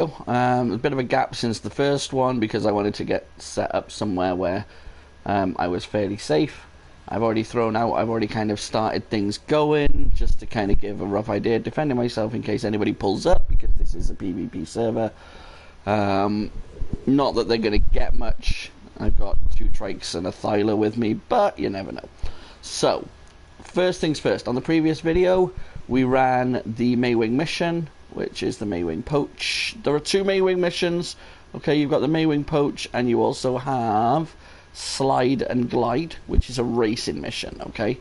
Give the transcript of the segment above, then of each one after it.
A bit of a gap since the first one because I wanted to get set up somewhere where I was fairly safe. I've already kind of started things going just to kind of give a rough idea, defending myself in case anybody pulls up because this is a PvP server. Not that they're going to get much. I've got 2 trikes and a thyla with me, but you never know. So, first things first, on the previous video, we ran the Maywing mission, which is the Maywing Poach. There are 2 Maywing missions. Okay, you've got the Maywing Poach, and you also have Slide and Glide, which is a racing mission, okay?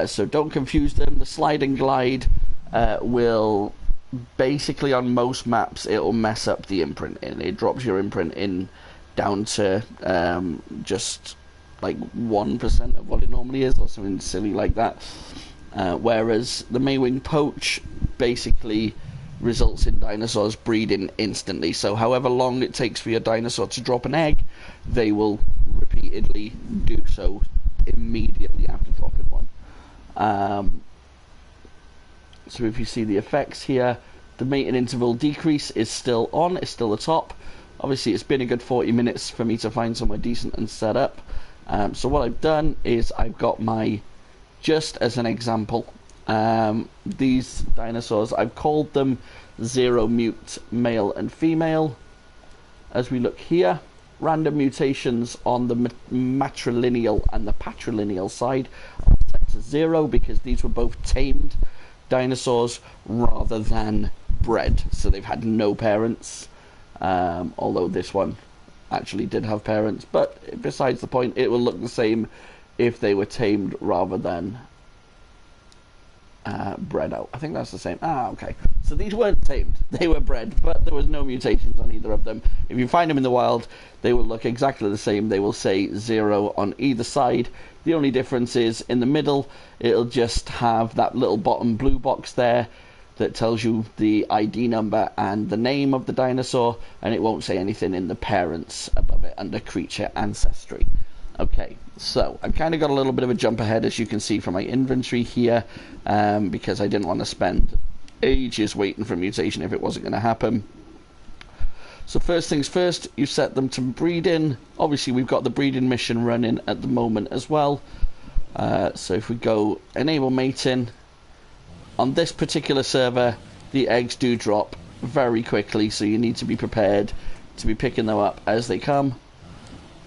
So don't confuse them. The Slide and Glide will, basically on most maps, it'll mess up the imprint. It drops your imprint in down to just like 1% of what it normally is, or something silly like that. Whereas the Maywing Poach basically results in dinosaurs breeding instantly. So however long it takes for your dinosaur to drop an egg, they will repeatedly do so immediately after dropping one. So if you see the effects here, the mating interval decrease is still on, it's still the top. Obviously it's been a good 40 minutes for me to find somewhere decent and set up. So what I've done is I've got my, just as an example, these dinosaurs, I've called them 0 mute male and female. As we look here, random mutations on the matrilineal and the patrilineal side are set to 0 because these were both tamed dinosaurs rather than bred, so they've had no parents, although this one actually did have parents, but besides the point, it will look the same if they were tamed rather than bred out. I think that's the same. Okay. So these weren't tamed. They were bred, but there was no mutations on either of them. If you find them in the wild, they will look exactly the same. They will say 0 on either side. The only difference is in the middle, it'll just have that little bottom blue box there that tells you the ID number and the name of the dinosaur, and it won't say anything in the parents above it under creature ancestry. Okay, so I've kind of got a little bit of a jump ahead, as you can see from my inventory here, because I didn't want to spend ages waiting for a mutation if it wasn't going to happen. So first things first, you set them to breeding. Obviously we've got the breeding mission running at the moment as well. So if we go enable mating, on this particular server the eggs do drop very quickly, so you need to be prepared to be picking them up as they come.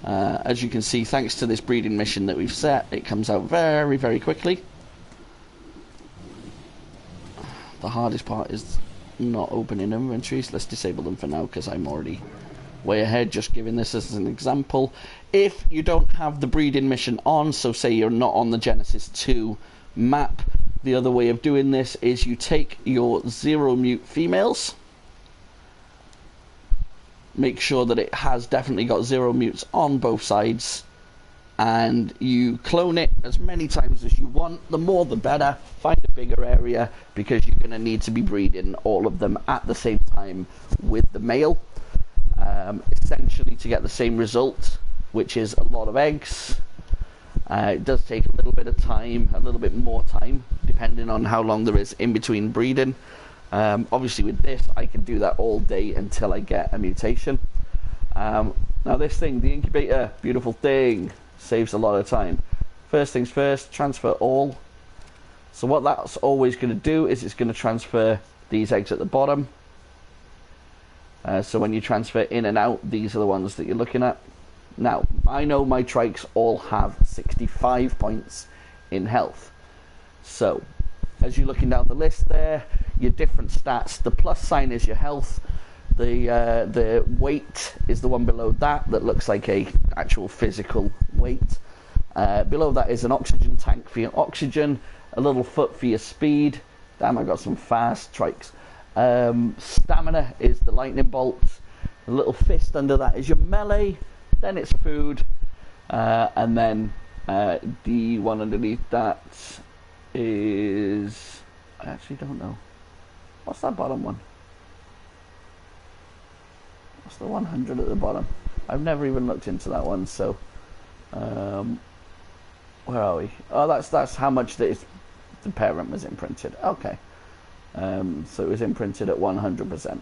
As you can see, thanks to this breeding mission that we've set, it comes out very, very quickly. The hardest part is not opening inventories. Let's disable them for now because I'm already way ahead, just giving this as an example. If you don't have the breeding mission on, so say you're not on the Genesis 2 map, the other way of doing this is you take your 0 mute females, make sure that it has definitely got 0 mutes on both sides, and you clone it as many times as you want. The more the better. Find a bigger area because you're going to need to be breeding all of them at the same time with the male, essentially to get the same result, which is a lot of eggs. It does take a little bit of time, a little bit more time, depending on how long there is in between breeding. Obviously with this I can do that all day until I get a mutation. Now this thing, the incubator, beautiful thing, saves a lot of time. First things first, transfer all. So what that's always going to do is it's going to transfer these eggs at the bottom. So when you transfer in and out, these are the ones that you're looking at. Now I know my trikes all have 65 points in health, so as you're looking down the list there, your different stats, the plus sign is your health, the weight is the one below that looks like a actual physical weight. Below that is an oxygen tank for your oxygen, a little foot for your speed. Damn, I got some fast trikes. Stamina is the lightning bolts, a little fist under that is your melee, then it's food, and then the one underneath that is, I actually don't know. What's that bottom one? What's the 100 at the bottom? I've never even looked into that one, so where are we? Oh, that's how much the parent was imprinted. Okay. So it was imprinted at 100%.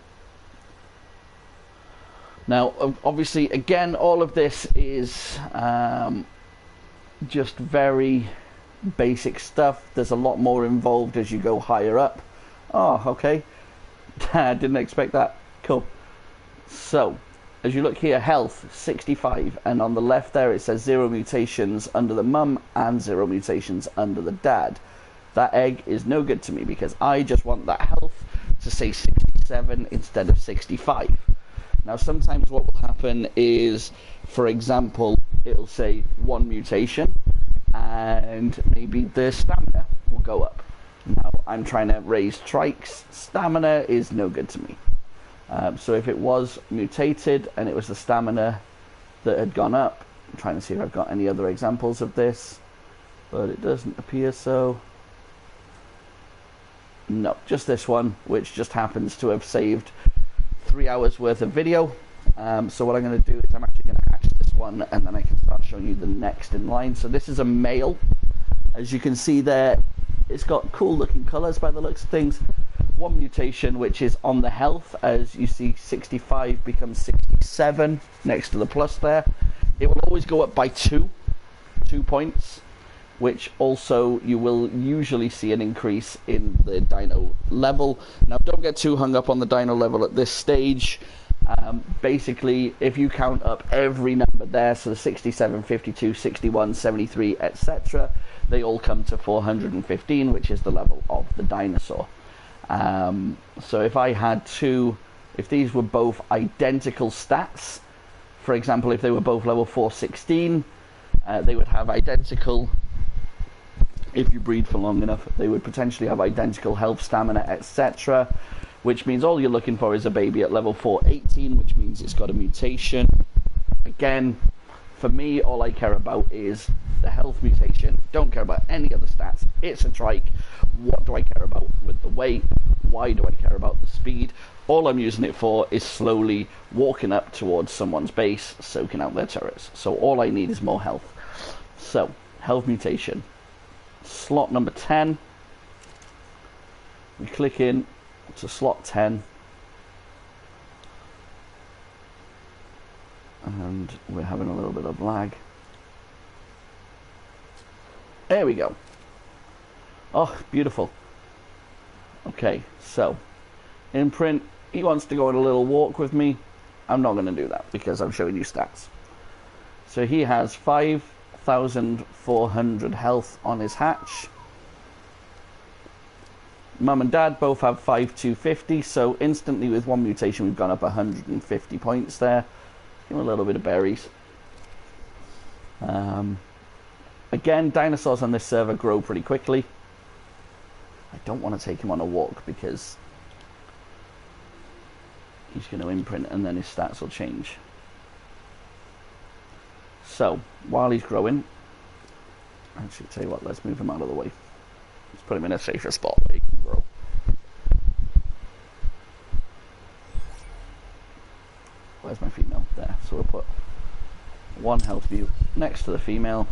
Now, obviously, again, all of this is just very basic stuff. There's a lot more involved as you go higher up. Oh, okay. I didn't expect that. Cool. So, as you look here, health, 65. And on the left there, it says 0 mutations under the mum and 0 mutations under the dad. That egg is no good to me because I just want that health to say 67 instead of 65. Now, sometimes what will happen is, for example, it'll say 1 mutation and maybe the stamina will go up. Now, I'm trying to raise trikes. Stamina is no good to me. So if it was mutated and it was the stamina that had gone up, I'm trying to see if I've got any other examples of this, but it doesn't appear so. No, just this one, which just happens to have saved 3 hours worth of video. So what I'm going to do is I'm actually going to hatch this one and then I can start showing you the next in line. So this is a male. As you can see there, it's got cool looking colours by the looks of things. 1 mutation, which is on the health, as you see 65 becomes 67 next to the plus there. It will always go up by 2 points, which also you will usually see an increase in the dino level. Now, don't get too hung up on the dino level at this stage. Basically, if you count up every number there, so the 67, 52, 61, 73, etc., they all come to 415, which is the level of the dinosaur. So if I had if these were both identical stats, for example, if they were both level 416, they would have identical, if you breed for long enough, they would potentially have identical health, stamina, etc., which means all you're looking for is a baby at level 418, which means it's got a mutation. Again, for me, all I care about is the health mutation. Don't care about any other stats. It's a trike. What do I care about with the weight? Why do I care about the speed? All I'm using it for is slowly walking up towards someone's base, soaking out their turrets. So all I need is more health. So, health mutation. Slot number 10. We click in to slot 10. And we're having a little bit of lag. There we go. Oh, beautiful. Okay, so imprint, he wants to go on a little walk with me. I'm not going to do that because I'm showing you stats. So he has 5,400 health on his hatch. Mum and Dad both have 5,250, so instantly with 1 mutation we've gone up 150 points there. Give him a little bit of berries. Again, dinosaurs on this server grow pretty quickly. I don't want to take him on a walk because he's going to imprint and then his stats will change. So, while he's growing, actually, tell you what, let's move him out of the way. Let's put him in a safer spot where he can grow. Where's my female? There. So we'll put 1 health view next to the female.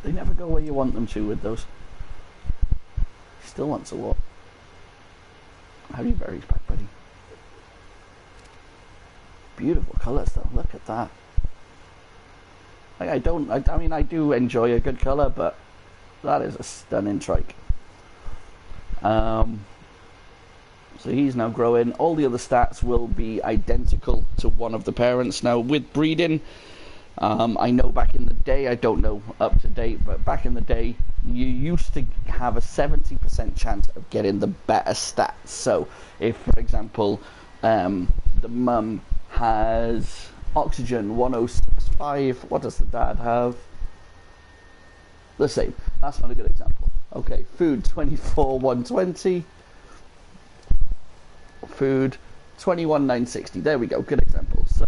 They never go where you want them to with those. He still wants a walk. Have your berries back, buddy. Beautiful colours though, look at that. Like, I mean, I do enjoy a good colour, but that is a stunning trike. So he's now growing. All the other stats will be identical to one of the parents. Now, with breeding, I know back in the day, I don't know up to date, but back in the day, you used to have a 70% chance of getting the better stats. So, if, for example, the mum has oxygen 1065, what does the dad have? The same. That's not a good example. Okay, food 24 120. Food 21,960. There we go, good example. So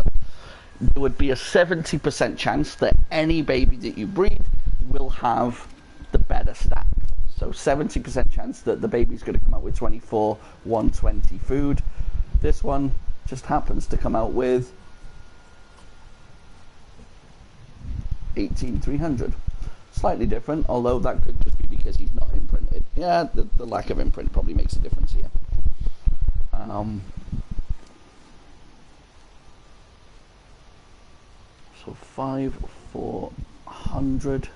there would be a 70% chance that any baby that you breed will have the better stat. So 70% chance that the baby's going to come out with 24 120 food. This one just happens to come out with 18,300. Slightly different, although that could just be because he's not imprinted. Yeah, the lack of imprint probably makes a difference here. So 400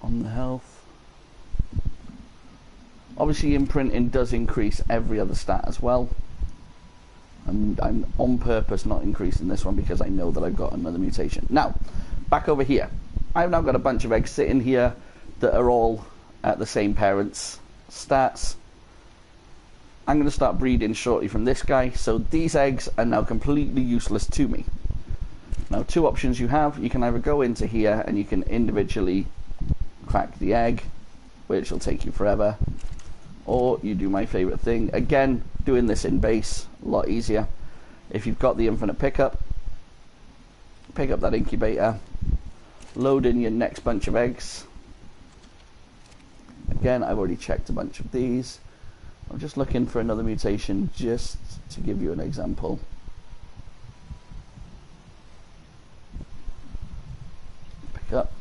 on the health. Obviously imprinting does increase every other stat as well. And I'm on purpose not increasing this one because I know that I've got another mutation. Now, back over here. I've now got a bunch of eggs sitting here that are all at the same parents' stats. I'm going to start breeding shortly from this guy. So these eggs are now completely useless to me. Now, two options you have. You can either go into here and you can individually crack the egg, which will take you forever. Or you do my favorite thing. Again, doing this in base, a lot easier. If you've got the infinite pickup, pick up that incubator, load in your next bunch of eggs. Again, I've already checked a bunch of these. I'm just looking for another mutation just to give you an example. Pick up.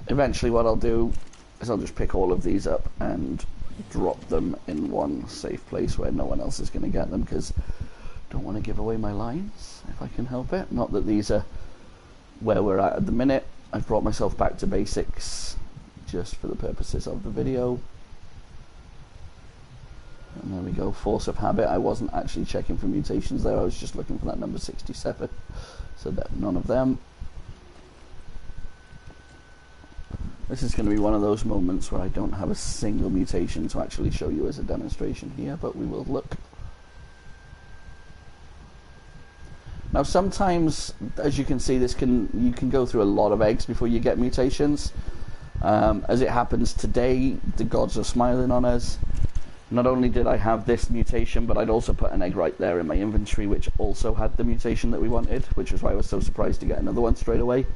Eventually what I'll do is I'll just pick all of these up and drop them in one safe place where no one else is going to get them, because I don't want to give away my lines if I can help it. Not that these are where we're at the minute. I've brought myself back to basics just for the purposes of the video. And there we go, force of habit. I wasn't actually checking for mutations there, I was just looking for that number 67. So that none of them. This is going to be one of those moments where I don't have a single mutation to actually show you as a demonstration here, but we will look. Now sometimes, as you can see, you can go through a lot of eggs before you get mutations. As it happens today, the gods are smiling on us. Not only did I have this mutation, but I'd also put an egg right there in my inventory, which also had the mutation that we wanted, which is why I was so surprised to get another one straight away.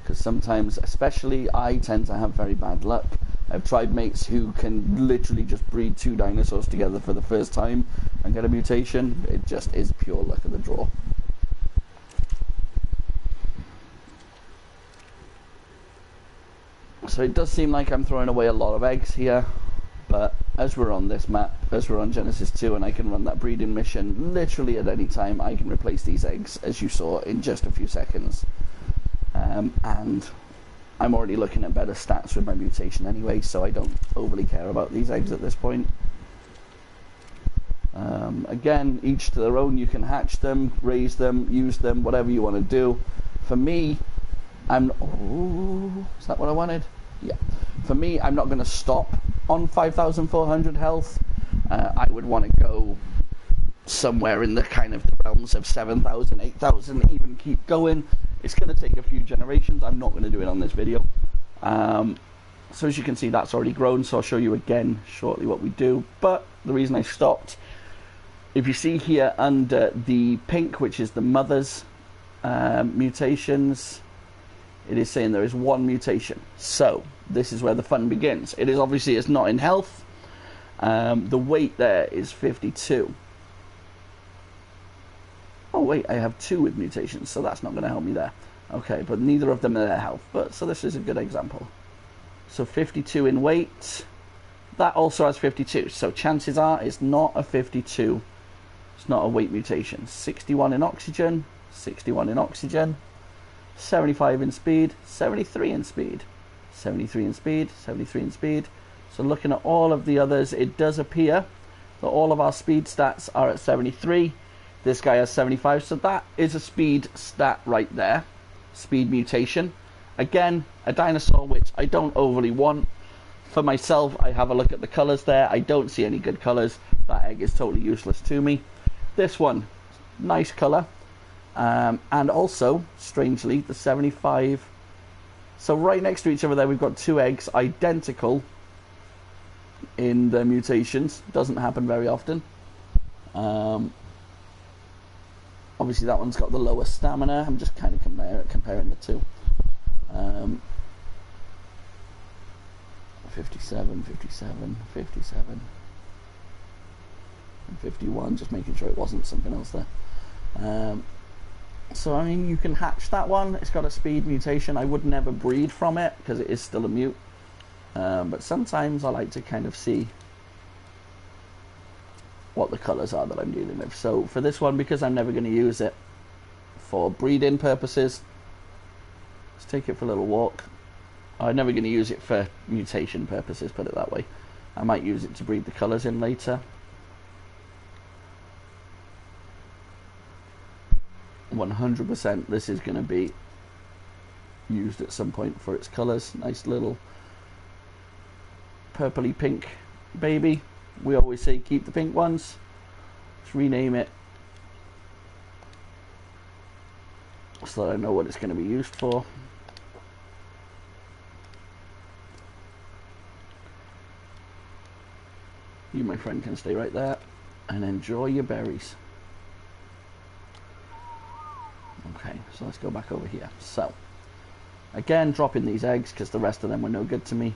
Because sometimes, especially, I tend to have very bad luck. I've tried mates who can literally just breed two dinosaurs together for the first time and get a mutation. It just is pure luck of the draw. So it does seem like I'm throwing away a lot of eggs here, but as we're on this map, as we're on Genesis 2 and I can run that breeding mission literally at any time, I can replace these eggs, as you saw, in just a few seconds. And I'm already looking at better stats with my mutation anyway, so I don't overly care about these eggs at this point. Again, each to their own. You can hatch them, raise them, use them, whatever you want to do. For me, is that what I wanted? Yeah. For me, I'm not going to stop on 5,400 health. I would want to go somewhere in the kind of the realms of 7,000, 8,000, even keep going. It's going to take a few generations. I'm not going to do it on this video. So as you can see, that's already grown, so I'll show you again shortly what we do. But the reason I stopped, if you see here under the pink, which is the mother's mutations, it is saying there is one mutation. So this is where the fun begins. It is obviously, it's not in health. The weight there is 52. Oh wait, I have two with mutations, so that's not going to help me there. Okay, but neither of them are their health. But so this is a good example. So 52 in weight. That also has 52. So chances are it's not a 52. It's not a weight mutation. 61 in oxygen. 61 in oxygen. 75 in speed. 73 in speed. 73 in speed. 73 in speed. So looking at all of the others, it does appear that all of our speed stats are at 73. This guy has 75, so that is a speed stat right there. Speed mutation. Again, a dinosaur which I don't overly want. For myself, I have a look at the colours there. I don't see any good colours. That egg is totally useless to me. This one, nice colour. And also, strangely, the 75. So right next to each other there, we've got two eggs identical in the mutations. Doesn't happen very often. Obviously that one's got the lower stamina. I'm just kind of comparing the two. 57, 57, 57, and 51, just making sure it wasn't something else there. So I mean, you can hatch that one. It's got a speed mutation. I would never breed from it because it is still a mute. But sometimes I like to kind of see what the colours are that I'm dealing with. So for this one, because I'm never going to use it for breeding purposes, let's take it for a little walk. I'm never going to use it for mutation purposes, put it that way. I might use it to breed the colours in later. 100% this is going to be used at some point for its colours. Nice little purpley pink baby. We always say keep the pink ones. Let's rename it so that I know what it's going to be used for. You, my friend, can stay right there and enjoy your berries. Okay, so let's go back over here. So again, dropping these eggs because the rest of them were no good to me.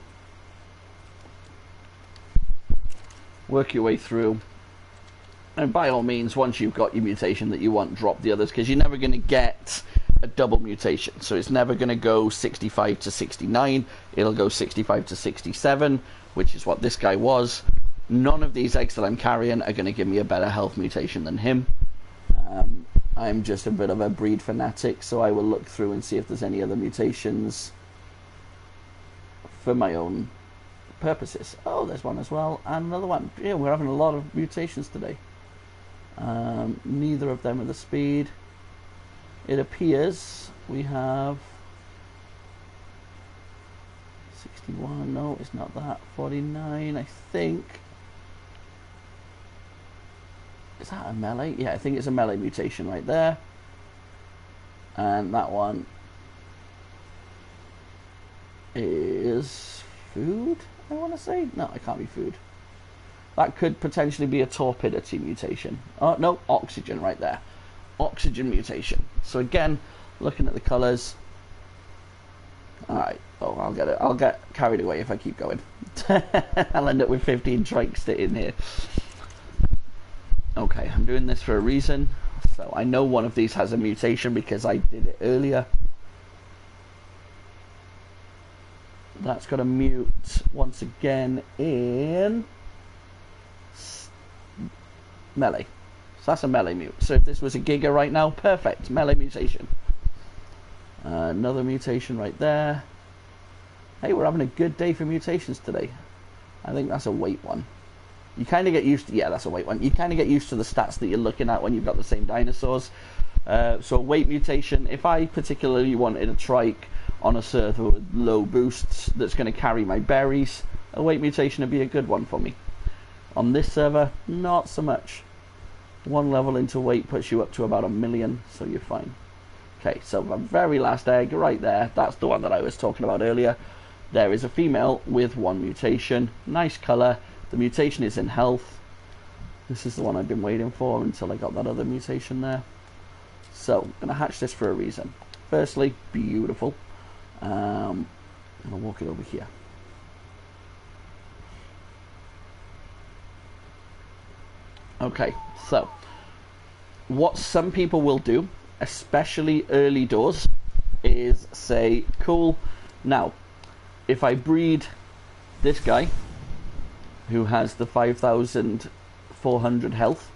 Work your way through, and by all means, once you've got your mutation that you want, drop the others, because you're never going to get a double mutation. So it's never going to go 65 to 69. It'll go 65 to 67, which is what this guy was. None of these eggs that I'm carrying are going to give me a better health mutation than him. I'm just a bit of a breed fanatic, so I will look through and see if there's any other mutations for my own purposes. Oh, there's one as well, and another one. Yeah, we're having a lot of mutations today. Neither of them are the speed. It appears we have 61. No, it's not that. 49, I think. Is that a melee? Yeah, I think it's a melee mutation right there. And that one is food, I want to say. No, it can't be food. That could potentially be a torpidity mutation. Oh, no, oxygen right there. Oxygen mutation. So again, looking at the colours. Alright, oh, I'll get carried away if I keep going. I'll end up with 15 trikes sitting here. Okay, I'm doing this for a reason. So I know one of these has a mutation because I did it earlier. That's got to mute once again in melee. So that's a melee mute. So if this was a Giga right now, perfect. Melee mutation. Another mutation right there. Hey, we're having a good day for mutations today. I think that's a weight one. You kind of get used to, yeah, that's a weight one. You kind of get used to the stats that you're looking at when you've got the same dinosaurs. So a weight mutation, if I particularly wanted a trike on a server with low boosts that's going to carry my berries, a weight mutation would be a good one for me. On this server, not so much. One level into weight puts you up to about 1 million, so you're fine. Okay, so my very last egg right there, that's the one that I was talking about earlier. There is a female with 1 mutation. Nice colour. The mutation is in health. This is the one I've been waiting for until I got that other mutation there. So, I'm going to hatch this for a reason. Firstly, beautiful. I'm going to walk it over here. Okay, so what some people will do, especially early doors, is say, cool, now, if I breed this guy, who has the 5,400 health,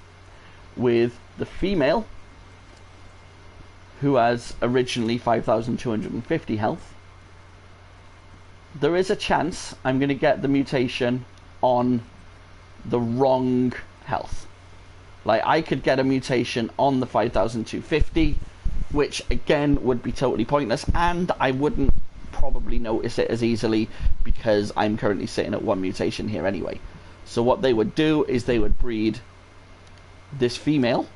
with the female, who has originally 5,250 health, there is a chance I'm going to get the mutation on the wrong health. Like, I could get a mutation on the 5,250, which again would be totally pointless, and I wouldn't probably notice it as easily because I'm currently sitting at 1 mutation here anyway. So what they would do is they would breed this female,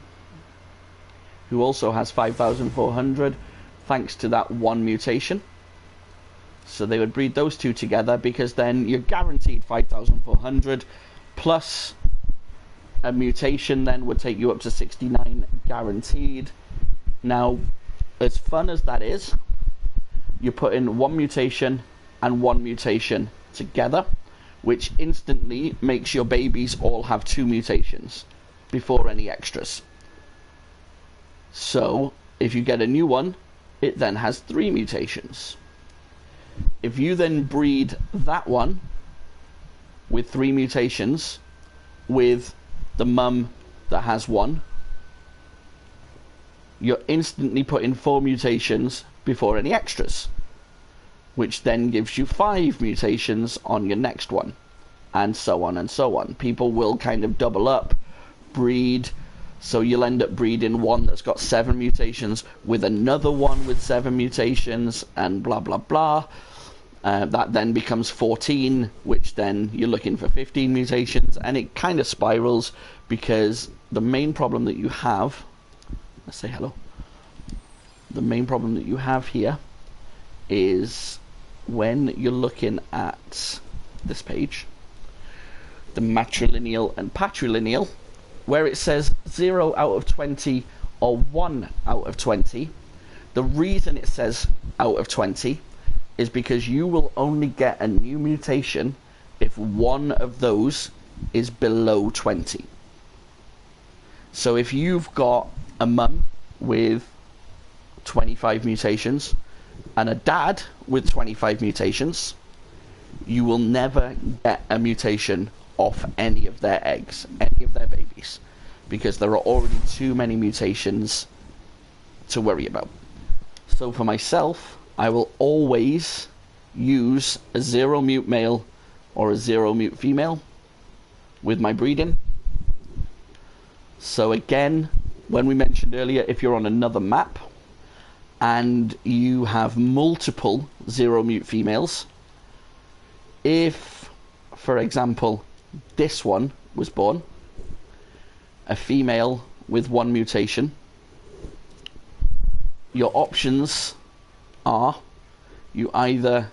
who also has 5,400 thanks to that 1 mutation. So they would breed those two together, because then you're guaranteed 5,400 plus a mutation then would take you up to 69 guaranteed. Now, as fun as that is, you put in 1 mutation and 1 mutation together, which instantly makes your babies all have 2 mutations before any extras. So if you get a new one, it then has 3 mutations. If you then breed that one with 3 mutations with the mum that has 1, you're instantly putting 4 mutations before any extras, which then gives you 5 mutations on your next one, and so on and so on. People will kind of double up, breed, so you'll end up breeding one that's got 7 mutations with another one with 7 mutations, and blah blah blah. That then becomes 14, which then you're looking for 15 mutations, and it kind of spirals, because the main problem that you have, let's say hello, the main problem that you have here is when you're looking at this page, the matrilineal and patrilineal, where it says 0 out of 20 or 1 out of 20, the reason it says out of 20 is because you will only get a new mutation if one of those is below 20. So if you've got a mum with 25 mutations and a dad with 25 mutations, you will never get a mutation off any of their eggs, any of their babies, because there are already too many mutations to worry about. So for myself, I will always use a 0 mute male or a 0 mute female with my breeding. So again, when we mentioned earlier, if you're on another map and you have multiple 0 mute females, if, for example, this one was born, a female with 1 mutation, your options are you either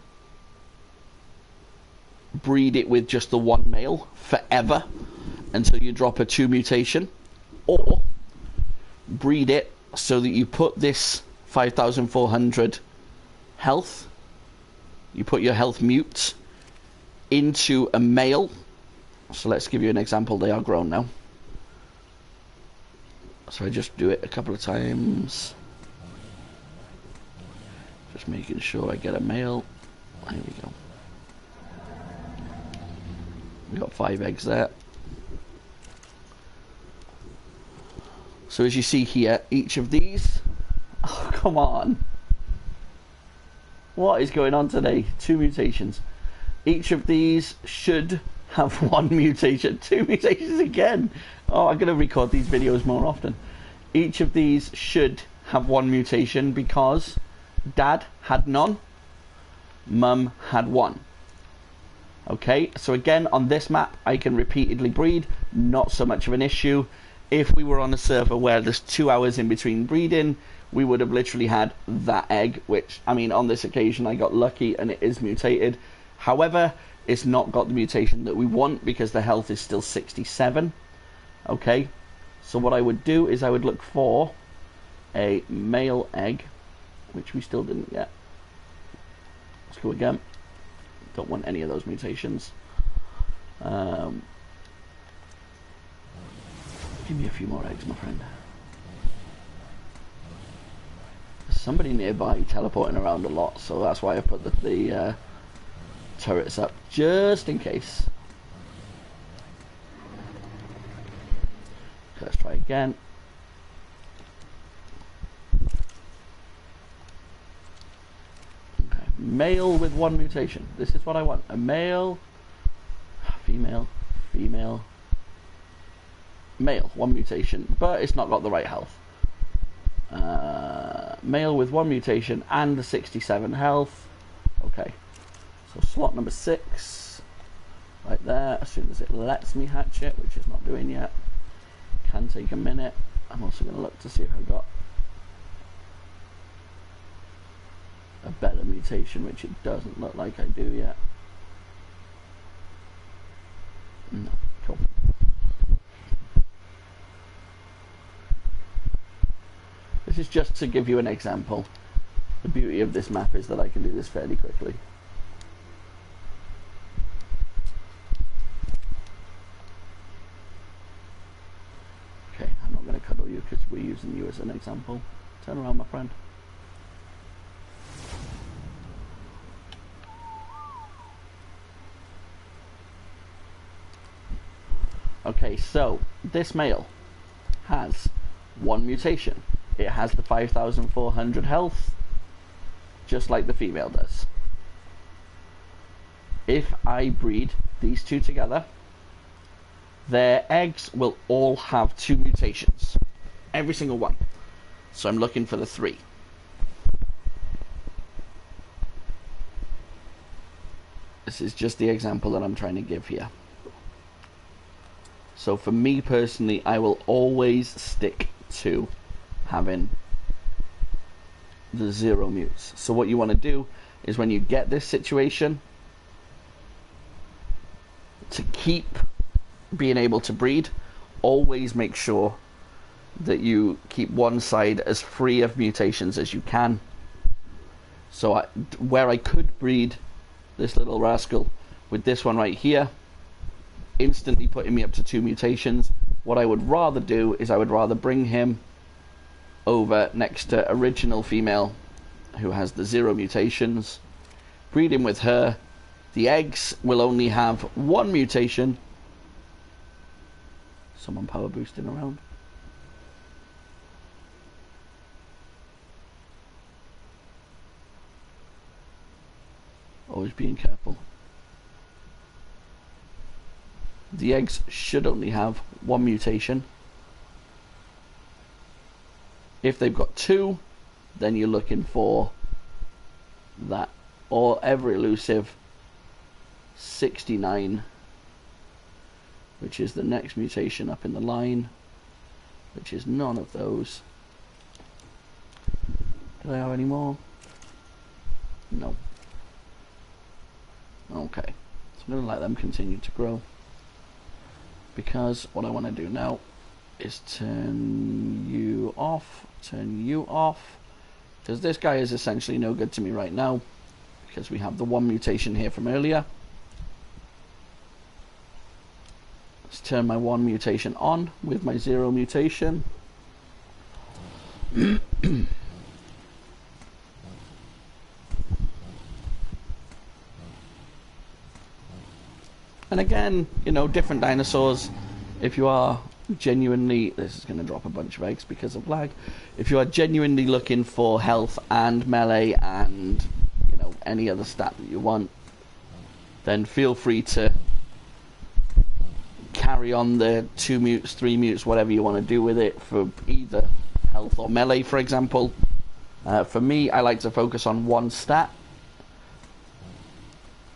breed it with just the 1 male forever until you drop a 2 mutation, or breed it so that you put this 5,400 health, you put your health mute into a male. So let's give you an example. They are grown now, so I just do it a couple of times, just making sure I get a male. There we go. We got 5 eggs there. So as you see here, each of these, oh come on, what is going on today? 2 mutations. Each of these should have 1 mutation. 2 mutations again. Oh, I'm going to record these videos more often. Each of these should have 1 mutation because dad had none, mum had 1. Okay, so again, on this map, I can repeatedly breed, not so much of an issue. If we were on a server where there's 2 hours in between breeding, we would have literally had that egg, which, I mean, on this occasion, I got lucky and it is mutated. However, it's not got the mutation that we want because the health is still 67. Okay, so what I would do is I would look for a male egg, which we still didn't get. Let's go again. Don't want any of those mutations. Give me a few more eggs, my friend. There's somebody nearby teleporting around a lot, so that's why I put the turrets up, just in case. Okay, let's try again. Okay, male with 1 mutation. This is what I want. A male, female, female, male, 1 mutation, but it's not got the right health. Male with 1 mutation and the 67 health. Okay, so slot number 6, right there. As soon as it lets me hatch it, which it's not doing yet, can take a minute. I'm also going to look to see if I've got a better mutation, which it doesn't look like I do yet. No, cool. This is just to give you an example. The beauty of this map is that I can do this fairly quickly. Okay, I'm not going to cuddle you because we're using you as an example. Turn around, my friend. Okay, so this male has one mutation. It has the 5,400 health, just like the female does. If I breed these two together, their eggs will all have 2 mutations. Every single one. So I'm looking for the 3. This is just the example that I'm trying to give here. So for me personally, I will always stick to having the 0 mutes. So what you want to do is when you get this situation, to keep being able to breed, always make sure that you keep one side as free of mutations as you can. So where I could breed this little rascal with this one right here, instantly putting me up to 2 mutations, what I would rather do is I would rather bring him over next to original female who has the 0 mutations, breed him with her. The eggs will only have 1 mutation. Someone power boosting around. Always being careful. The eggs should only have 1 mutation. If they've got 2, then you're looking for that or ever elusive 69, which is the next mutation up in the line, which is none of those. Do I have any more? No. Okay, so I'm going to let them continue to grow, because what I want to do now is turn you off, because this guy is essentially no good to me right now, because we have the 1 mutation here from earlier. Let's turn my 1 mutation on with my 0 mutation. And again, you know, different dinosaurs, if you are genuinely, this is going to drop a bunch of eggs because of lag, if you are genuinely looking for health and melee and, you know, any other stat that you want, then feel free to carry on the 2 mutes, 3 mutes, whatever you want to do with it for either health or melee, for example. For me, I like to focus on 1 stat.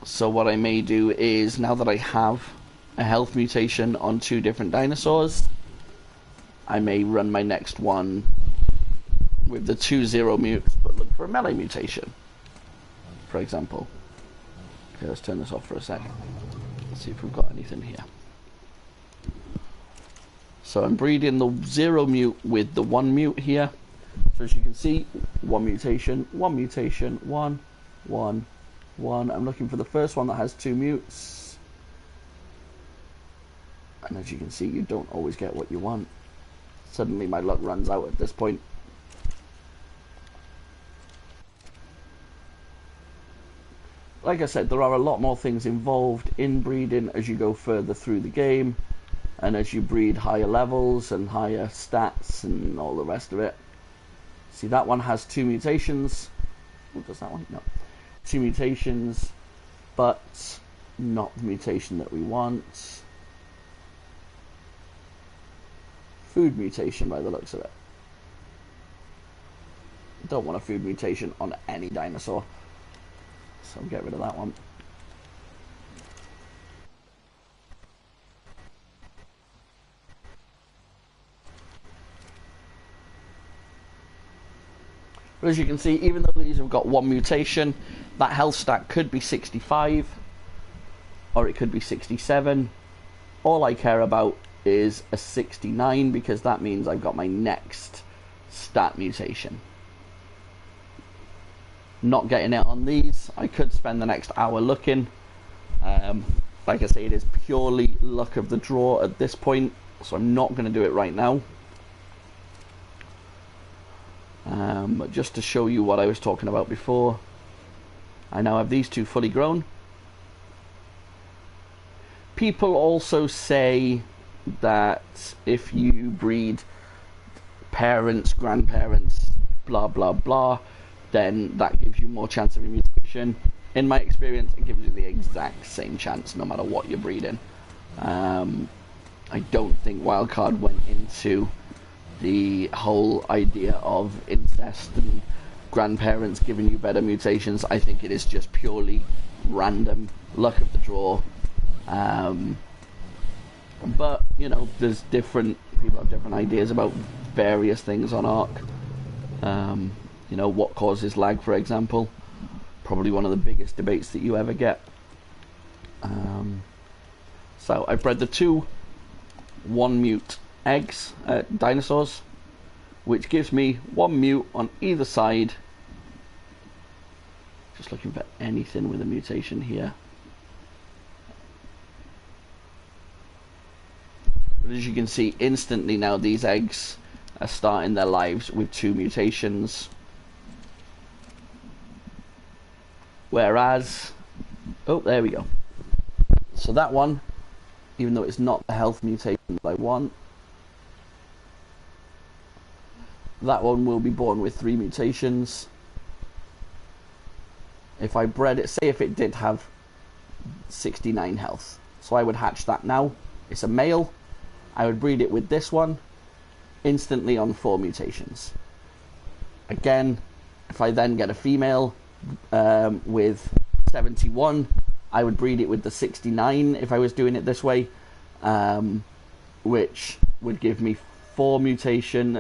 So what I may do is, now that I have a health mutation on 2 different dinosaurs, I may run my next one with the 2 0 mutes, but look for a melee mutation, for example. Okay, let's turn this off for a second. Let's see if we've got anything here. So I'm breeding the 0 mute with the 1 mute here. So as you can see, 1 mutation, 1 mutation, 1, 1, 1. I'm looking for the first one that has 2 mutes. And as you can see, you don't always get what you want. Suddenly my luck runs out at this point. Like I said, there are a lot more things involved in breeding as you go further through the game, and as you breed higher levels and higher stats and all the rest of it. See, that one has 2 mutations. What does that one? No. 2 mutations, but not the mutation that we want. Food mutation by the looks of it. Don't want a food mutation on any dinosaur, so I'll get rid of that one. But as you can see, even though these have got 1 mutation, that health stat could be 65, or it could be 67. All I care about is a 69, because that means I've got my next stat mutation. Not getting it on these, I could spend the next hour looking. Like I say, it is purely luck of the draw at this point, so I'm not going to do it right now. But just to show you what I was talking about before, I now have these 2 fully grown. People also say that if you breed parents, grandparents, blah blah blah, then that gives you more chance of a mutation. In my experience, it gives you the exact same chance no matter what you're breeding. I don't think Wildcard went into the whole idea of incest and grandparents giving you better mutations. I think it is just purely random luck of the draw. But you know, there's different people have different ideas about various things on Ark. You know, what causes lag, for example, probably one of the biggest debates that you ever get. So I've bred the 2 1-mute eggs dinosaurs, which gives me 1 mute on either side. Just looking for anything with a mutation here. But as you can see, instantly now these eggs are starting their lives with 2 mutations. Whereas, oh, there we go. So that one, even though it's not the health mutation that I want, that one will be born with 3 mutations. If I bred it, say if it did have 69 health, so I would hatch that now. It's a male. I would breed it with this one, instantly on 4 mutations. Again, if I then get a female with 71, I would breed it with the 69 if I was doing it this way, which would give me 3 mutations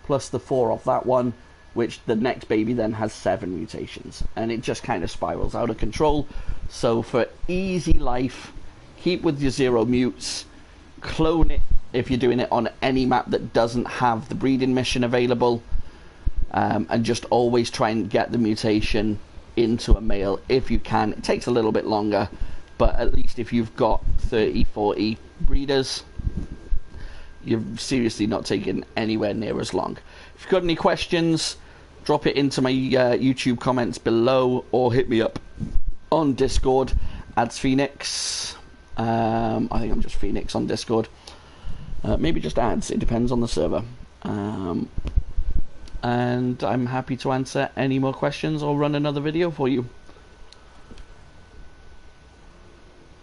plus the 4 off that one, which the next baby then has 7 mutations, and it just kind of spirals out of control. So for easy life, keep with your 0 mutes, clone it if you're doing it on any map that doesn't have the breeding mission available, and just always try and get the mutation into a male if you can. It takes a little bit longer, but at least if you've got 30-40 breeders, you're seriously not taking anywhere near as long. If you've got any questions, drop it into my YouTube comments below, or hit me up on Discord, AdzPhoenix. I think I'm just Phoenix on Discord. Maybe just ads, it depends on the server. And I'm happy to answer any more questions or run another video for you.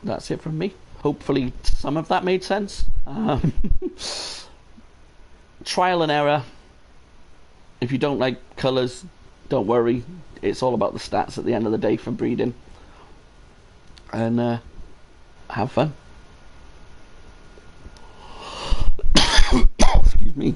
That's it from me. Hopefully some of that made sense. Trial and error. If you don't like colours, don't worry. It's all about the stats at the end of the day for breeding. And have fun. Excuse me.